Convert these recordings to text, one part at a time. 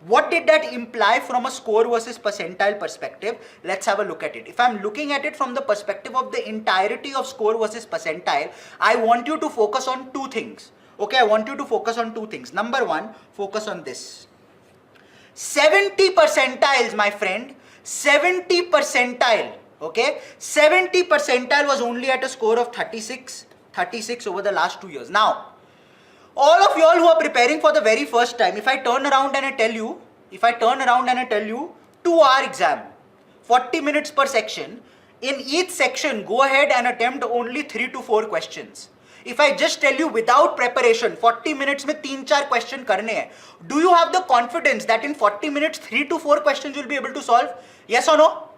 What did that imply from a score versus percentile perspective? Let's have a look at it. If I'm looking at it from the perspective of the entirety of score versus percentile, I want you to focus on two things. Okay, I want you to focus on two things. Number one, focus on this. 70 percentiles, my friend. 70 percentile. Okay, 70 percentile was only at a score of 36 over the last 2 years. Now, all of you all who are preparing for the very first time, if I turn around and I tell you 2-hour exam, 40 minutes per section, in each section go ahead and attempt only 3 to 4 questions. If I just tell you without preparation 40 minutes में 3-4 question करने हैं, do you have the confidence that in 40 minutes 3 to 4 questions you'll be able to solve? Yes or no?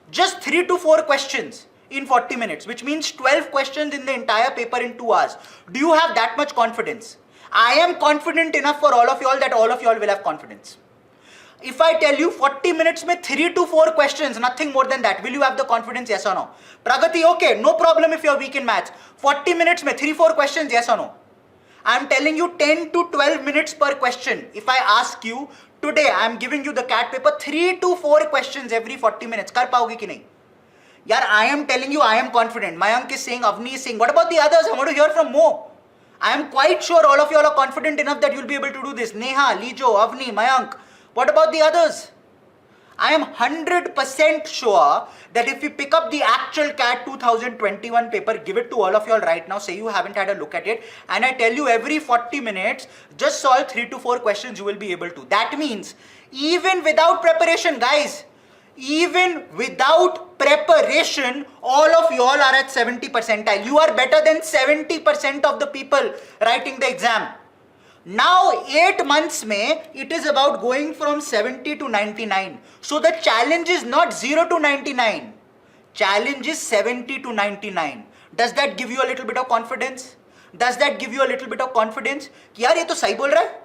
Just 3 to 4 questions in 40 minutes, which means 12 questions in the entire paper in 2 hours. Do you have that much confidence? I am confident enough for all of you all that all of you all will have confidence. If I tell you 40 minutes में 3 to 4 questions, nothing more than that, will you have the confidence, yes or no? Pragati, okay, no problem if you're weak in maths. 40 minutes में 3-4 questions, yes or no? I'm telling you 10 to 12 minutes per question. If I ask you, today I'm giving you the CAT paper, 3 to 4 questions every 40 minutes. कर पाओगे कि नहीं? यार, I am telling you, I am confident. Mayank is saying, Avni is saying. What about the others? I want to hear from Mo. I am quite sure all of you all are confident enough that you'll be able to do this. Neha, Lijo, Avni, Mayank. What about the others? I am 100% sure that if you pick up the actual CAT 2021 paper, give it to all of you all right now, say you haven't had a look at it, and I tell you every 40 minutes, just solve 3 to 4 questions, you will be able to. That means, even without preparation, guys, even without preparation, all of you all are at 70 percentile. You are better than 70% of the people writing the exam. Now 8 months mein, it is about going from 70 to 99. So the challenge is not 0 to 99. Challenge is 70 to 99. Does that give you a little bit of confidence? Does that give you a little bit of confidence? कि यार ये तो सही बोल रहा है.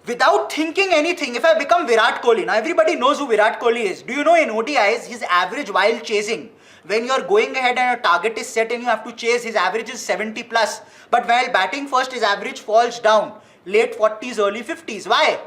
Without thinking anything, if I become Virat Kohli, now everybody knows who Virat Kohli is. Do you know in ODIs, his average while chasing, when you are going ahead and a target is set and you have to chase, his average is 70 plus. But while batting first, his average falls down. Late 40s, early 50s. Why?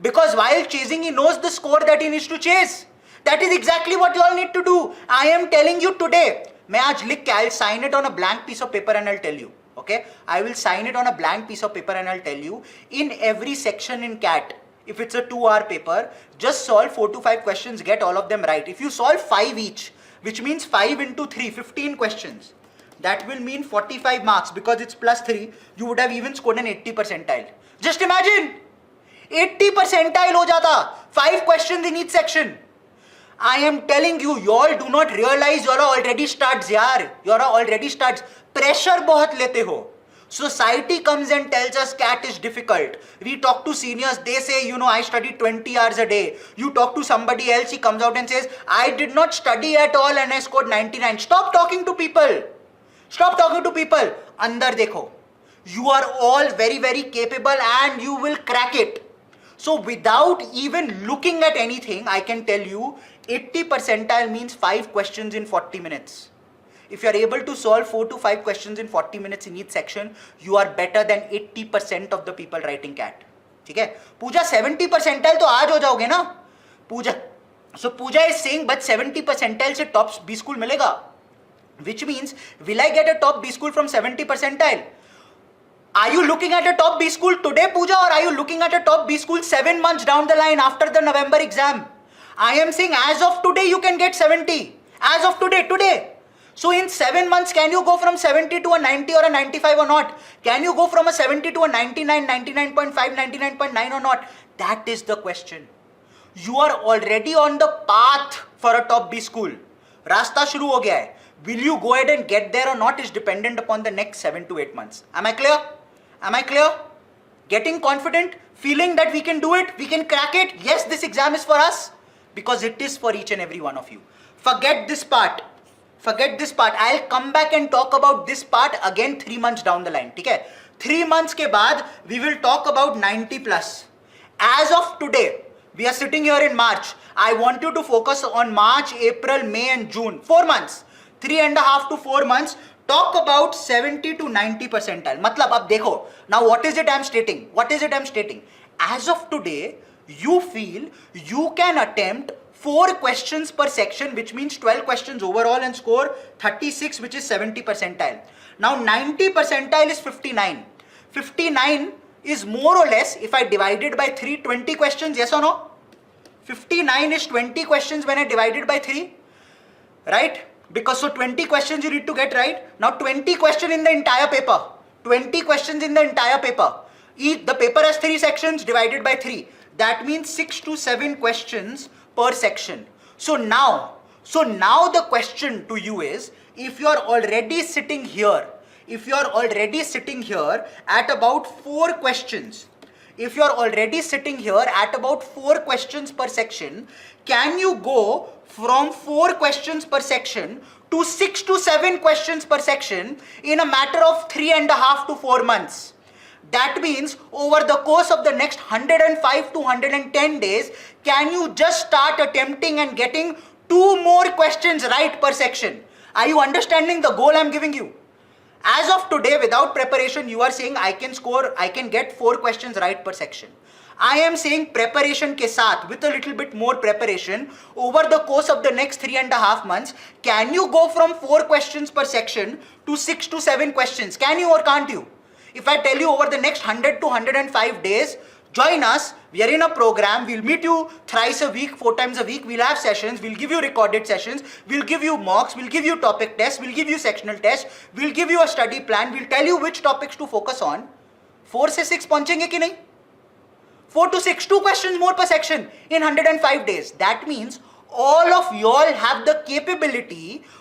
Because while chasing, he knows the score that he needs to chase. That is exactly what you all need to do. I am telling you today. मैं आज लिख के, I'll sign it on a blank piece of paper and I'll tell you. Okay, I will sign it on a blank piece of paper and I'll tell you, in every section in CAT, if it's a 2-hour paper, just solve 4 to 5 questions, get all of them right. If you solve 5 each, which means 5 into 3, 15 questions, that will mean 45 marks, because it's plus 3, you would have even scored an 80 percentile. Just imagine, 80 percentile ho jata, 5 questions in each section. I am telling you, you all do not realize you all are already studs, yaar. You all are already studs. Pressure बहुत लेते हो. Society comes and tells us CAT is difficult. We talk to seniors, they say, you know, I study 20 hours a day. You talk to somebody else, he comes out and says, I did not study at all and I scored 99. Stop talking to people. Stop talking to people. Andar dekho. You are all very, very capable and you will crack it. So without even looking at anything, I can tell you 80 percentile means 5 questions in 40 minutes. If you are able to solve 4 to 5 questions in 40 minutes in each section, you are better than 80% of the people writing CAT. ठीक है? Pooja 70 percentile तो आज हो जाओगे ना? Pooja. So Pooja is saying, but 70 percentile से top B school मिलेगा. Which means, will I get a top B school from 70 percentile? Are you looking at a top B school today, Pooja, or are you looking at a top B school 7 months down the line after the November exam? I am saying as of today you can get 70. As of today. So in 7 months, can you go from 70 to a 90 or a 95 or not? Can you go from a 70 to a 99, 99.5, 99.9 or not? That is the question. You are already on the path for a top B school. रास्ता शुरू हो गया है. Will you go ahead and get there or not is dependent upon the next 7 to 8 months. Am I clear? Am I clear? Getting confident, feeling that we can do it, we can crack it. Yes, this exam is for us because it is for each and every one of you. Forget this part. Forget this part. I'll come back and talk about this part again 3 months down the line. ठीक है? 3 months के बाद we will talk about 90 plus. As of today, we are sitting here in March. I want you to focus on March, April, May and June. 4 months. 3.5 to 4 months. Talk about 70 to 90 percentile. मतलब अब देखो. Now what is it I'm stating? What is it I'm stating? As of today, you feel you can attempt 4 questions per section, which means 12 questions overall, and score 36, which is 70 percentile. Now 90 percentile is 59. 59 is more or less, if I divide it by 3, 20 questions, yes or no? 59 is 20 questions when I divide it by 3, right? Because so 20 questions you need to get right. Now 20 questions in the entire paper. 20 questions in the entire paper. The paper has 3 sections divided by 3. That means 6 to 7 questions per section. So now the question to you is, if you are already sitting here at about 4 questions, if you are already sitting here at about 4 questions per section, can you go from 4 questions per section to 6 to 7 questions per section in a matter of 3.5 to 4 months? That means over the course of the next 105 to 110 days, can you just start attempting and getting 2 more questions right per section? Are you understanding the goal I'm giving you? As of today, without preparation, you are saying I can get 4 questions right per section. I am saying preparation ke saath, with a little bit more preparation, over the course of the next 3.5 months, can you go from 4 questions per section to 6 to 7 questions? Can you or can't you? If I tell you over the next 100 to 105 days, join us, we are in a program, we'll meet you thrice a week, 4 times a week, we'll have sessions, we'll give you recorded sessions, we'll give you mocks, we'll give you topic tests, we'll give you sectional tests, we'll give you a study plan, we'll tell you which topics to focus on. 4 से 6 पहुंचेंगे कि नहीं? 4 to 6, 2 questions more per section in 105 days. That means all of y'all have the capability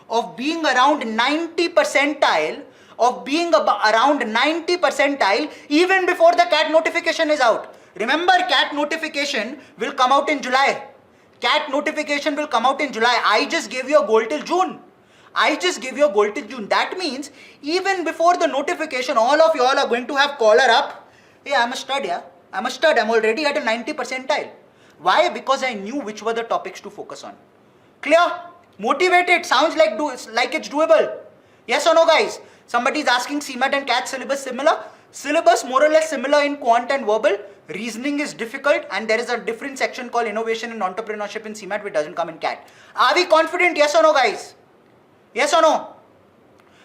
of being around 90 percentile, even before the CAT notification is out. Remember, CAT notification will come out in July. I just gave you a goal till June. That means even before the notification, all of y'all are going to have collar up. Hey, I'm a stud, yeah. I'm already at a 90 percentile. Why? Because I knew which were the topics to focus on. Clear? Motivated? Sounds like it's doable. Yes or no, guys? Somebody is asking CMAT and CAT syllabus similar. Syllabus more or less similar in quant and verbal. Reasoning is difficult, and there is a different section called innovation and entrepreneurship in CMAT which doesn't come in CAT. Are we confident? Yes or no, guys? Yes or no?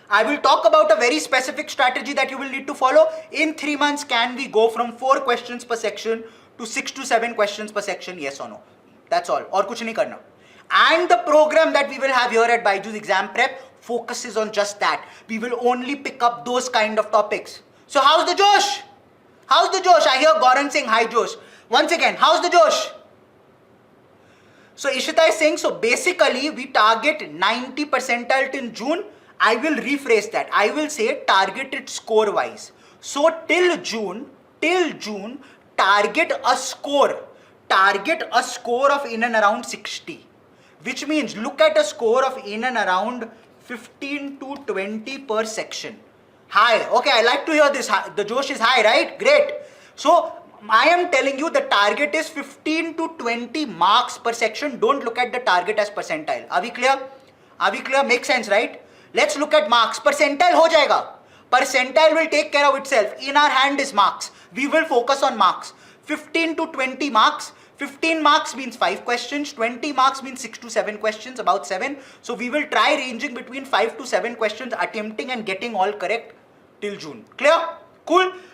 I will talk about a very specific strategy that you will need to follow. In 3 months, can we go from 4 questions per section to 6 to 7 questions per section? Yes or no? That's all. Aur kuch nahi karna. And the program that we will have here at Byju's Exam Prep focuses on just that. We will only pick up those kind of topics. So how's the Josh? I hear Gaurang saying hi, Josh. Once again, how's the Josh? So Ishita is saying, so basically we target 90 percentile till June. I will rephrase that. I will say target it score wise. So till June, target a score of in and around 60. Which means look at a score of in and around 15 to 20 per section. High. Okay, I like to hear this. The Josh is high, right? Great. So I am telling you the target is 15 to 20 marks per section. Don't look at the target as percentile. Are we clear? Makes sense, right? Let's look at marks. Percentile ho jayega. Percentile will take care of itself. In our hand is marks. We will focus on marks. 15 to 20 marks. 15 marks means 5 questions. 20 marks means 6 to 7 questions, about 7. So we will try ranging between 5 to 7 questions, attempting and getting all correct till June. Clear? Cool.